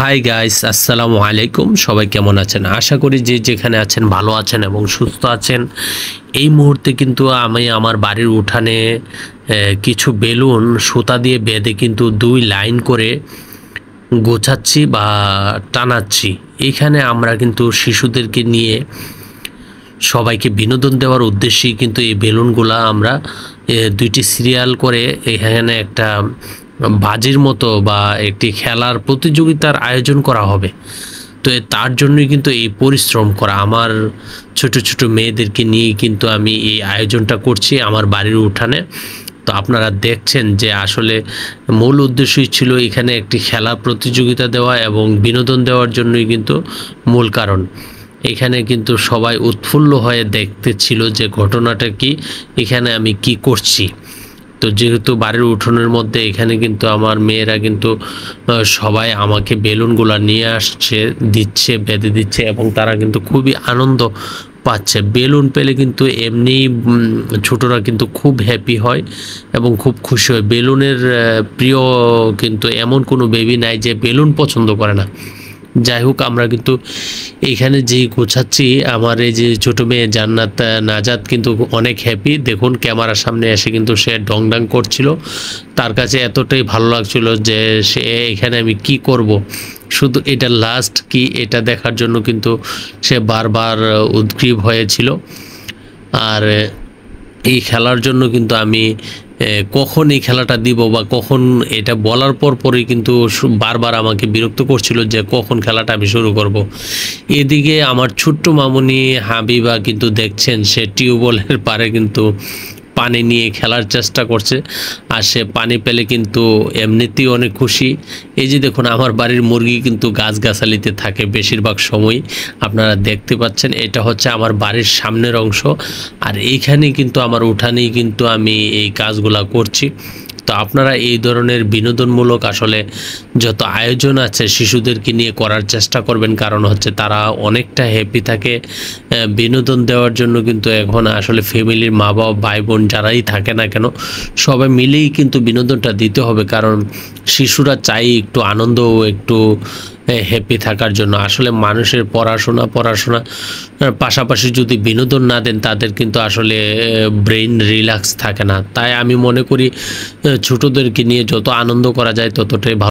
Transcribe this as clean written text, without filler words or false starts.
Hi guys, আসসালামু আলাইকুম। সবাই কেমন আছেন? আশা করি যে যেখানে আছেন ভালো আছেন এবং সুস্থ আছেন। এই মুহূর্তে কিন্তু আমি আমার বাড়ির উঠানে কিছু বেলুন সুতা দিয়ে বেঁধে কিন্তু 2 লাইন করে গোছাচ্ছি বা টানাচ্ছি। এখানে আমরা কিন্তু শিশুদেরকে নিয়ে সবাইকে বিনোদন দেওয়ার উদ্দেশ্যেই কিন্তু এই বেলুনগুলা আমরা 2টি সিরিয়াল করে এখানে একটা বাজির মতো বা একটি খেলার প্রতিযোগিতার আয়োজন করা হবে। তো তার জন্যই কিন্তু এই পরিশ্রম করা। আমার ছোট ছোট মেয়েদেরকে নিয়ে কিন্তু আমি এই আয়োজনটা করছি আমার বাড়ির উঠানে। তো আপনারা দেখছেন যে আসলে মূল উদ্দেশ্যই ছিল এখানে একটি খেলা প্রতিযোগিতা দেওয়া এবং বিনোদন দেওয়ার জন্যই কিন্তু মূল কারণ। এখানে কিন্তু সবাই উৎফুল্ল হয়ে দেখতেছিল যে ঘটনাটা কি, এখানে আমি কি করছি। তো যেহেতু বাড়ির উঠোনের মধ্যে এখানে কিন্তু আমার মেয়েরা কিন্তু সবাই আমাকে বেলুনগুলো নিয়ে আসছে, দিচ্ছে, বেঁধে দিচ্ছে এবং তারা কিন্তু খুবই আনন্দ পাচ্ছে। বেলুন পেলে কিন্তু এমনি ছোটরা কিন্তু খুব হ্যাপি হয় এবং খুব খুশি হয়। বেলুনের প্রিয় কিন্তু এমন কোনো বেবি নাই যে বেলুন পছন্দ করে না। যাই হোক, আমরা কিন্তু এইখানে যেই গোছাচ্ছি, আমার এই যে ছোট মেয়ে জান্নাত নাজাত কিন্তু অনেক হ্যাপি। দেখুন ক্যামেরার সামনে এসে কিন্তু সে ডংডাং করছিল। তার কাছে এতটাই ভালো লাগছিল যে সে এখানে আমি কি করব, শুধু এটা লাস্ট কি এটা দেখার জন্য কিন্তু সে বারবার উদ্গ্রীব হয়েছিল। আর এই খেলার জন্য কিন্তু আমি কখন এই খেলাটা দিব বা কখন এটা বলার পরই কিন্তু বারবার আমাকে বিরক্ত করছিল যে কখন খেলাটা আমি শুরু করব। এদিকে আমার ছোট্ট মামুনি হাবিবা কিন্তু দেখছেন সে টিউবওয়েলের পারে কিন্তু পানি নিয়ে খেলার চেষ্টা করছে। আর সে পানি পেলে কিন্তু এমনিতেই অনেক খুশি। এই যে দেখুন আমার বাড়ির মুরগি কিন্তু গাছগাছালিতে থাকে বেশিরভাগ সময়, আপনারা দেখতে পাচ্ছেন। এটা হচ্ছে আমার বাড়ির সামনের অংশ, আর এইখানেই কিন্তু আমার উঠানেই কিন্তু আমি এই কাজগুলা করছি। তো আপনারা এই ধরনের বিনোদনমূলক আসলে যত আয়োজন আছে শিশুদেরকে নিয়ে করার চেষ্টা করবেন, কারণ হচ্ছে তারা অনেকটা হ্যাপি থাকে। বিনোদন দেওয়ার জন্য কিন্তু এখন আসলে ফ্যামিলির মা বাবা ভাই বোন যারাই থাকে না কেন সবাই মিলেই কিন্তু বিনোদনটা দিতে হবে, কারণ শিশুরা চাই একটু আনন্দ ও একটু হ্যাপি থাকার জন্য। আসলে মানুষের পড়াশোনার পাশাপাশি যদি বিনোদন না দেন তাদের কিন্তু আসলে ব্রেইন রিল্যাক্স থাকে না। তাই আমি মনে করি ছোটদেরকে নিয়ে যত আনন্দ করা যায় ততটাই ভালো।